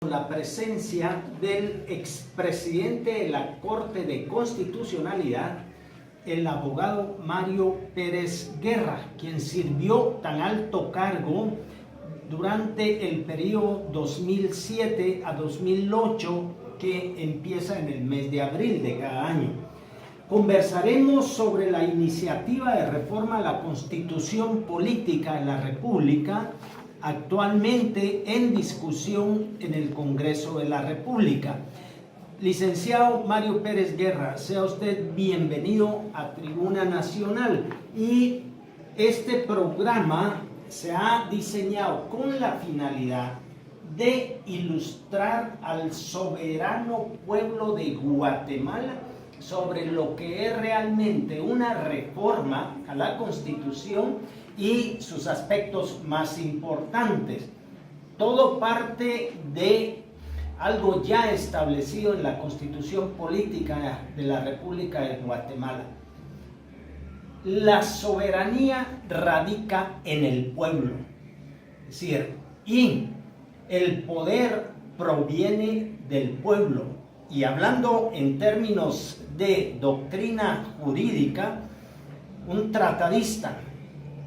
La presencia del expresidente de la Corte de Constitucionalidad, el abogado Mario Pérez Guerra, quien sirvió tan alto cargo durante el periodo 2007 a 2008 que empieza en el mes de abril de cada año. Conversaremos sobre la iniciativa de reforma a la Constitución Política de la República, actualmente en discusión en el Congreso de la República. Licenciado Mario Pérez Guerra, sea usted bienvenido a Tribuna Nacional. Y este programa se ha diseñado con la finalidad de ilustrar al soberano pueblo de Guatemala sobre lo que es realmente una reforma a la Constitución y sus aspectos más importantes. Todo parte de algo ya establecido en la Constitución Política de la República de Guatemala. La soberanía radica en el pueblo, es decir, y el poder proviene del pueblo. Y hablando en términos de doctrina jurídica, un tratadista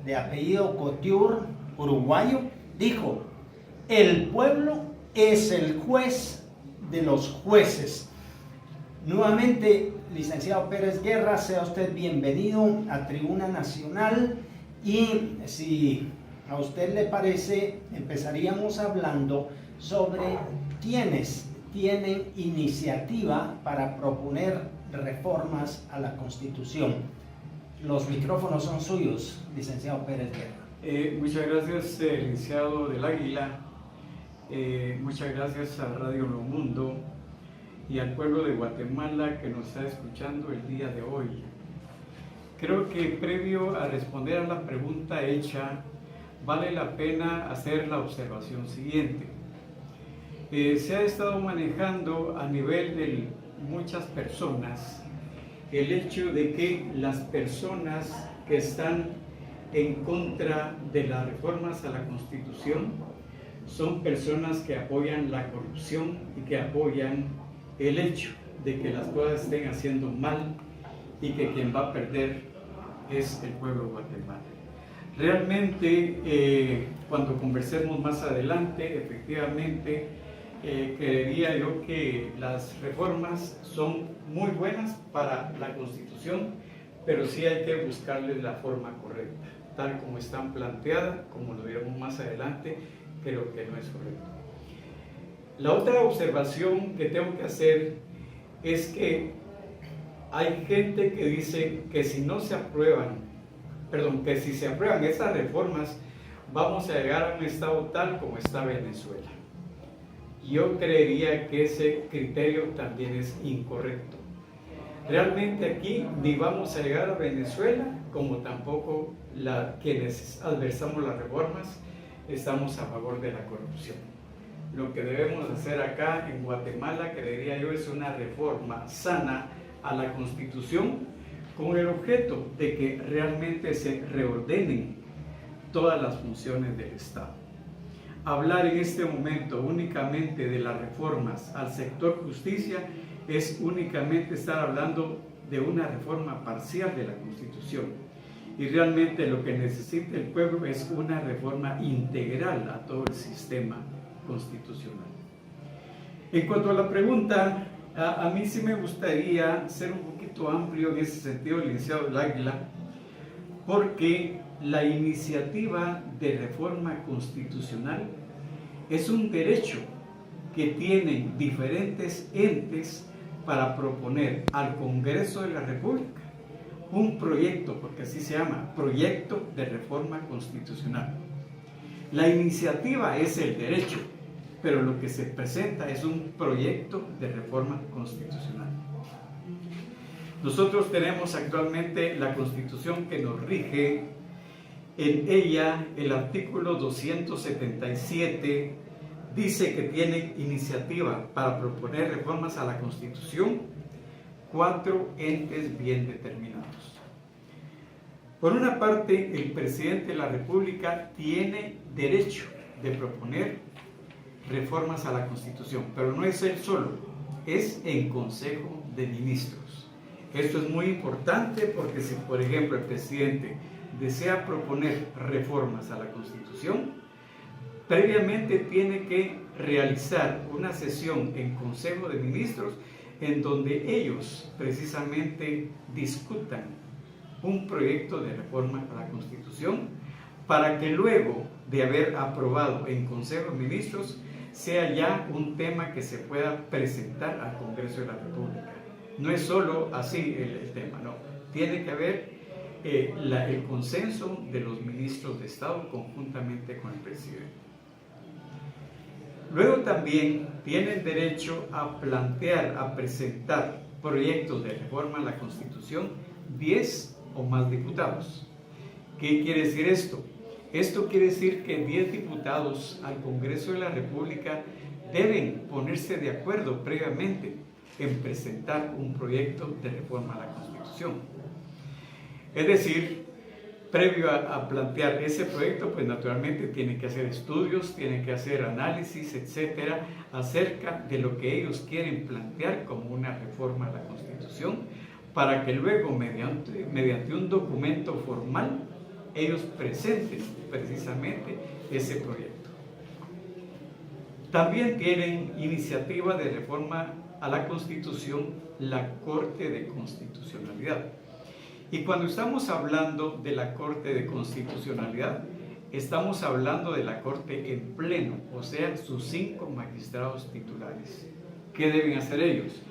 de apellido Couture, uruguayo, dijo: el pueblo es el juez de los jueces. Nuevamente, licenciado Pérez Guerra, sea usted bienvenido a Tribuna Nacional. Y si a usted le parece, empezaríamos hablando sobre quiénes tienen iniciativa para proponer reformas a la Constitución. Los micrófonos son suyos, licenciado Pérez Guerra. Muchas gracias, licenciado del Águila. Muchas gracias a Radio Nuevo Mundo y al pueblo de Guatemala que nos está escuchando el día de hoy. Creo que previo a responder a la pregunta hecha, vale la pena hacer la observación siguiente. Se ha estado manejando a nivel de muchas personas el hecho de que las personas que están en contra de las reformas a la Constitución son personas que apoyan la corrupción y que apoyan el hecho de que las cosas estén haciendo mal y que quien va a perder es el pueblo de Guatemala. Realmente, cuando conversemos más adelante, efectivamente, creería yo que las reformas son muy buenas para la Constitución, pero sí hay que buscarles la forma correcta. Tal como están planteadas, como lo veremos más adelante, creo que no es correcto. La otra observación que tengo que hacer es que hay gente que dice que si no se aprueban, que si se aprueban estas reformas, vamos a llegar a un estado tal como está Venezuela. Yo creería que ese criterio también es incorrecto. Realmente aquí ni vamos a llegar a Venezuela, como tampoco quienes adversamos las reformas estamos a favor de la corrupción. Lo que debemos hacer acá en Guatemala, creería yo, es una reforma sana a la Constitución con el objeto de que realmente se reordenen todas las funciones del Estado. Hablar en este momento únicamente de las reformas al sector justicia es únicamente estar hablando de una reforma parcial de la Constitución. Y realmente lo que necesita el pueblo es una reforma integral a todo el sistema constitucional. En cuanto a la pregunta, a mí sí me gustaría ser un poquito amplio en ese sentido, licenciado del Águila, porque la iniciativa de reforma constitucional es un derecho que tienen diferentes entes para proponer al Congreso de la República un proyecto, porque así se llama, proyecto de reforma constitucional. La iniciativa es el derecho, pero lo que se presenta es un proyecto de reforma constitucional. Nosotros tenemos actualmente la Constitución que nos rige. En ella, el artículo 277 dice que tiene iniciativa para proponer reformas a la Constitución 4 entes bien determinados. Por una parte, el presidente de la República tiene derecho de proponer reformas a la Constitución, pero no es él solo, es en Consejo de Ministros. Esto es muy importante porque si, por ejemplo, el presidente desea proponer reformas a la Constitución, previamente tiene que realizar una sesión en Consejo de Ministros en donde ellos precisamente discutan un proyecto de reforma a la Constitución para que luego de haber aprobado en Consejo de Ministros sea ya un tema que se pueda presentar al Congreso de la República. No es solo así el tema, no. Tiene que haber el consenso de los ministros de Estado conjuntamente con el presidente. Luego también tienen derecho a plantear, a presentar proyectos de reforma a la Constitución 10 o más diputados. ¿Qué quiere decir esto? Esto quiere decir que 10 diputados al Congreso de la República deben ponerse de acuerdo previamente en presentar un proyecto de reforma a la Constitución. Es decir, previo a plantear ese proyecto, pues naturalmente tienen que hacer estudios, tienen que hacer análisis, etcétera, acerca de lo que ellos quieren plantear como una reforma a la Constitución, para que luego, mediante un documento formal, ellos presenten precisamente ese proyecto. También tienen iniciativa de reforma a la Constitución la Corte de Constitucionalidad. Y cuando estamos hablando de la Corte de Constitucionalidad, estamos hablando de la Corte en pleno, o sea, sus 5 magistrados titulares. ¿Qué deben hacer ellos?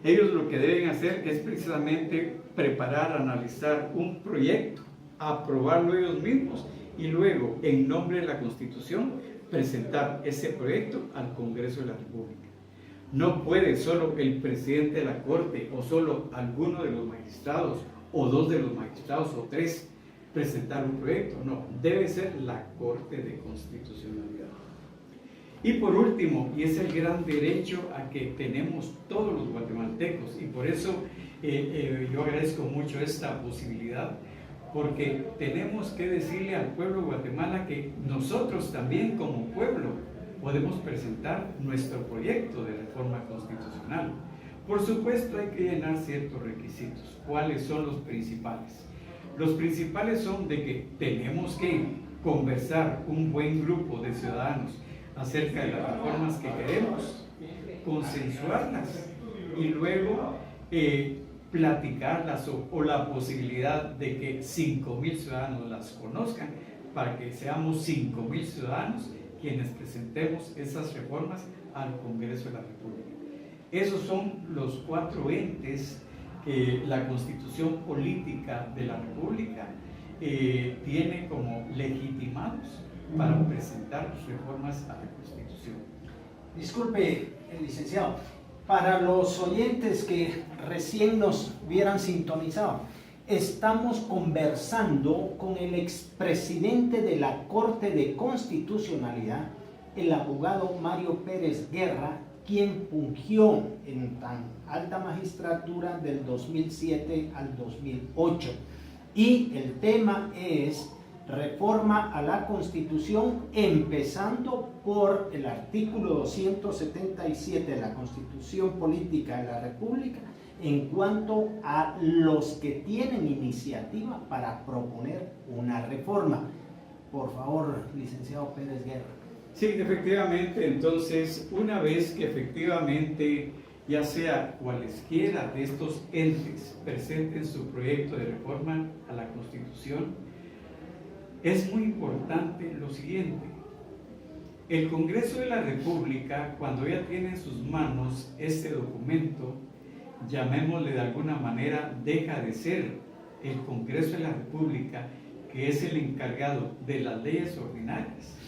Ellos lo que deben hacer es precisamente preparar, analizar un proyecto, aprobarlo ellos mismos y luego, en nombre de la Constitución, presentar ese proyecto al Congreso de la República. No puede solo el presidente de la Corte o solo alguno de los magistrados o 2 de los magistrados o 3 presentar un proyecto, no, debe ser la Corte de Constitucionalidad. Y por último, y es el gran derecho a que tenemos todos los guatemaltecos, y por eso yo agradezco mucho esta posibilidad, porque tenemos que decirle al pueblo de Guatemala que nosotros también como pueblo podemos presentar nuestro proyecto de reforma constitucional. Por supuesto hay que llenar ciertos requisitos. ¿Cuáles son los principales? Los principales son de que tenemos que conversar un buen grupo de ciudadanos acerca de las reformas que queremos, consensuarlas y luego platicarlas o la posibilidad de que 5,000 ciudadanos las conozcan para que seamos 5,000 ciudadanos quienes presentemos esas reformas al Congreso de la República. Esos son los 4 entes que la Constitución Política de la República tiene como legitimados para presentar reformas a la Constitución. Disculpe, licenciado, para los oyentes que recién nos hubieran sintonizado, estamos conversando con el expresidente de la Corte de Constitucionalidad, el abogado Mario Pérez Guerra, quien fungió en tan alta magistratura del 2007 al 2008. Y el tema es reforma a la Constitución, empezando por el artículo 277 de la Constitución Política de la República, en cuanto a los que tienen iniciativa para proponer una reforma. Por favor, licenciado Pérez Guerra. Sí, efectivamente, entonces, una vez que efectivamente, ya sea cualesquiera de estos entes presenten su proyecto de reforma a la Constitución, es muy importante lo siguiente: el Congreso de la República, cuando ya tiene en sus manos este documento, llamémosle de alguna manera, deja de ser el Congreso de la República, que es el encargado de las leyes ordinarias,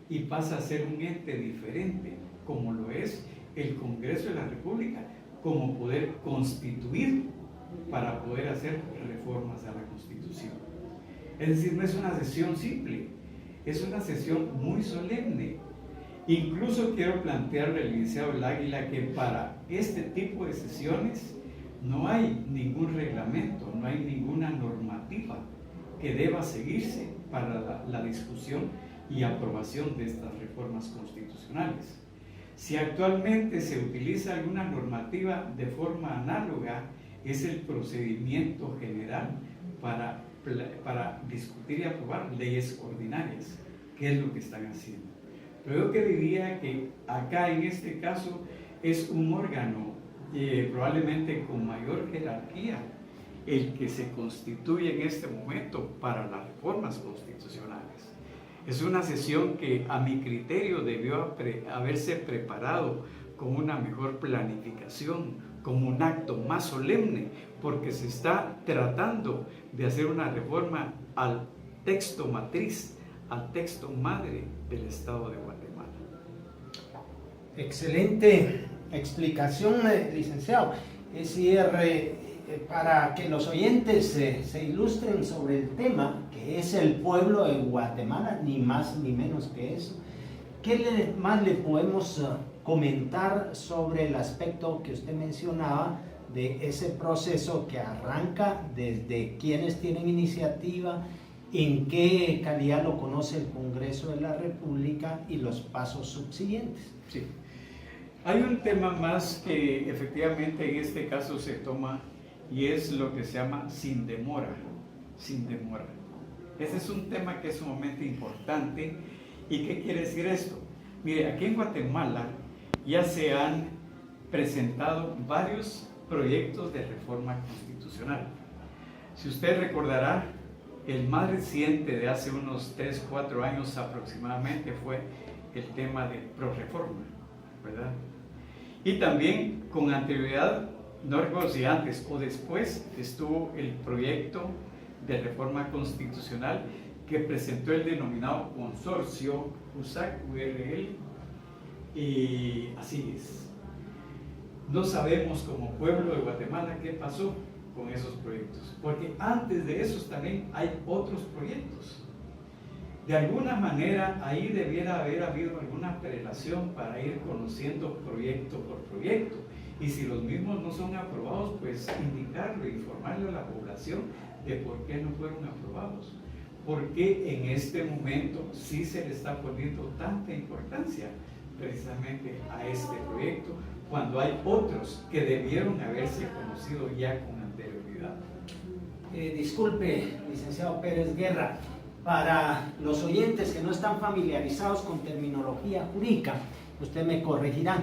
y pasa a ser un ente diferente, como lo es el Congreso de la República, como poder constituir para poder hacer reformas a la Constitución. Es decir, no es una sesión simple, es una sesión muy solemne. Incluso quiero plantearle al licenciado El Águila que para este tipo de sesiones no hay ningún reglamento, no hay ninguna normativa que deba seguirse para la discusión y aprobación de estas reformas constitucionales. Si actualmente se utiliza alguna normativa de forma análoga, es el procedimiento general para discutir y aprobar leyes ordinarias, que es lo que están haciendo. Pero yo que diría que acá en este caso es un órgano probablemente con mayor jerarquía el que se constituye en este momento para las reformas constitucionales. Es una sesión que a mi criterio debió haberse preparado con una mejor planificación, como un acto más solemne, porque se está tratando de hacer una reforma al texto matriz, al texto madre del Estado de Guatemala. Excelente explicación, licenciado. Es decir, para que los oyentes se ilustren sobre el tema, que es el pueblo de Guatemala, ni más ni menos que eso, ¿qué más le podemos comentar sobre el aspecto que usted mencionaba de ese proceso que arranca desde quienes tienen iniciativa, en qué calidad lo conoce el Congreso de la República y los pasos subsiguientes? Sí. Hay un tema más que efectivamente en este caso se toma y es lo que se llama sin demora, sin demora. Ese es un tema que es sumamente importante. ¿Y qué quiere decir esto? Mire, aquí en Guatemala ya se han presentado varios proyectos de reforma constitucional. Si usted recordará, el más reciente de hace unos 3, 4 años aproximadamente fue el tema de Prorreforma, ¿verdad? Y también con anterioridad, no recuerdo si antes o después, estuvo el proyecto de reforma constitucional que presentó el denominado consorcio USAC-URL, y así es. No sabemos como pueblo de Guatemala qué pasó con esos proyectos, porque antes de esos también hay otros proyectos. De alguna manera ahí debiera haber habido alguna prelación para ir conociendo proyecto por proyecto, y si los mismos no son aprobados, pues indicarlo, informarle a la población de por qué no fueron aprobados, porque en este momento sí se le está poniendo tanta importancia precisamente a este proyecto, cuando hay otros que debieron haberse conocido ya con anterioridad. Disculpe, licenciado Pérez Guerra, para los oyentes que no están familiarizados con terminología jurídica, usted me corregirá.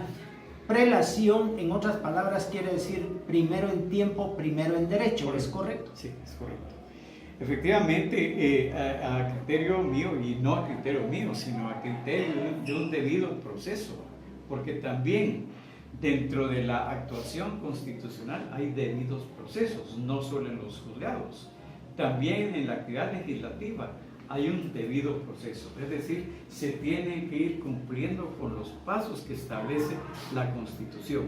Prelación, en otras palabras, quiere decir primero en tiempo, primero en derecho, correcto. ¿Es correcto? Sí, es correcto. Efectivamente, a criterio mío, y no a criterio mío, sino a criterio de un debido proceso, porque también dentro de la actuación constitucional hay debidos procesos, no solo en los juzgados, también en la actividad legislativa hay un debido proceso, es decir, se tiene que ir cumpliendo con los pasos que establece la Constitución.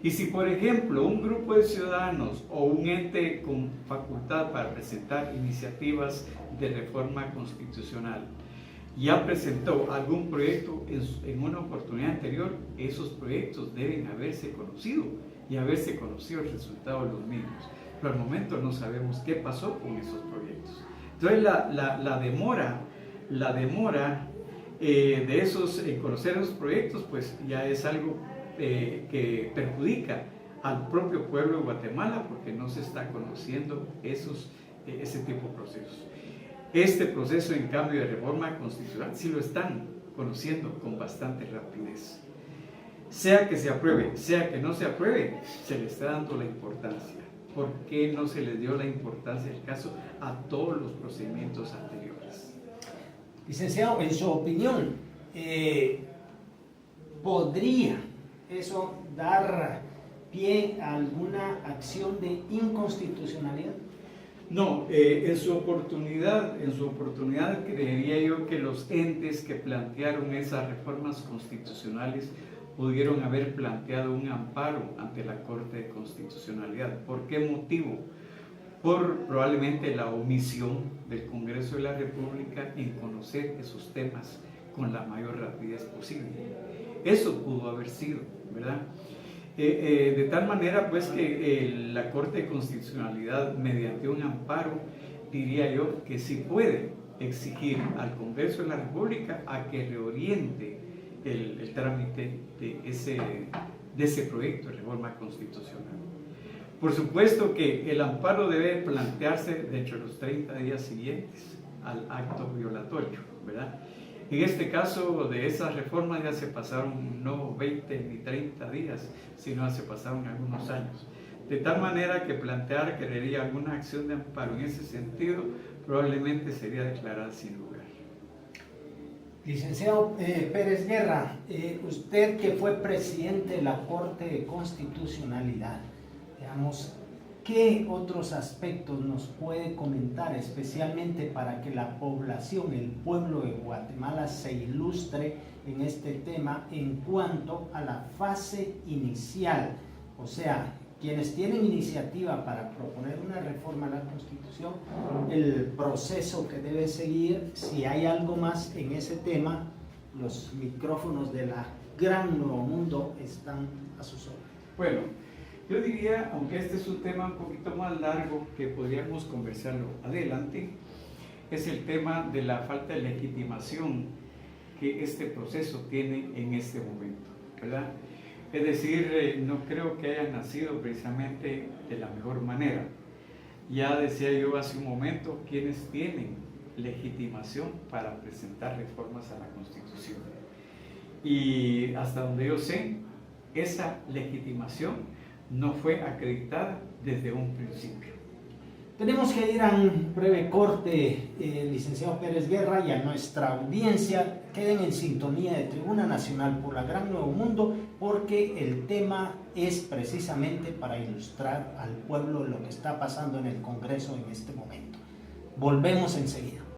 Y si, por ejemplo, un grupo de ciudadanos o un ente con facultad para presentar iniciativas de reforma constitucional ya presentó algún proyecto en una oportunidad anterior, esos proyectos deben haberse conocido y haberse conocido el resultado de los mismos. Pero al momento no sabemos qué pasó con esos proyectos. Entonces la demora de esos, conocer esos proyectos, pues ya es algo que perjudica al propio pueblo de Guatemala, porque no se está conociendo ese tipo de procesos. Este proceso, en cambio, de reforma constitucional sí lo están conociendo con bastante rapidez. Sea que se apruebe, sea que no se apruebe, se le está dando la importancia. ¿Por qué no se les dio la importancia del caso a todos los procedimientos anteriores? Licenciado, en su opinión, ¿podría eso dar pie a alguna acción de inconstitucionalidad? No, en su oportunidad creería yo que los entes que plantearon esas reformas constitucionales pudieron haber planteado un amparo ante la Corte de Constitucionalidad. ¿Por qué motivo? Por probablemente la omisión del Congreso de la República en conocer esos temas con la mayor rapidez posible. Eso pudo haber sido, ¿verdad? De tal manera pues que la Corte de Constitucionalidad, mediante un amparo, diría yo que sí puede exigir al Congreso de la República a que reoriente el trámite de ese proyecto de reforma constitucional. Por supuesto que el amparo debe plantearse dentro de los 30 días siguientes al acto violatorio, ¿verdad? En este caso de esa reforma ya se pasaron no 20 ni 30 días, sino se pasaron algunos años. De tal manera que plantear que haría alguna acción de amparo en ese sentido probablemente sería declarada sin lugar. Licenciado Pérez Guerra, usted que fue presidente de la Corte de Constitucionalidad, digamos, ¿qué otros aspectos nos puede comentar especialmente para que la población, el pueblo de Guatemala se ilustre en este tema en cuanto a la fase inicial? O sea, quienes tienen iniciativa para proponer una reforma a la Constitución, el proceso que debe seguir, si hay algo más en ese tema, los micrófonos de la Gran Nuevo Mundo están a sus órdenes. Bueno, yo diría, aunque este es un tema un poquito más largo que podríamos conversarlo adelante, es el tema de la falta de legitimación que este proceso tiene en este momento, ¿verdad? Es decir, no creo que haya nacido precisamente de la mejor manera. Ya decía yo hace un momento, quienes tienen legitimación para presentar reformas a la Constitución. Y hasta donde yo sé, esa legitimación no fue acreditada desde un principio. Tenemos que ir a un breve corte, licenciado Pérez Guerra, y a nuestra audiencia queden en sintonía de Tribuna Nacional por la Gran Nuevo Mundo, porque el tema es precisamente para ilustrar al pueblo lo que está pasando en el Congreso en este momento. Volvemos enseguida.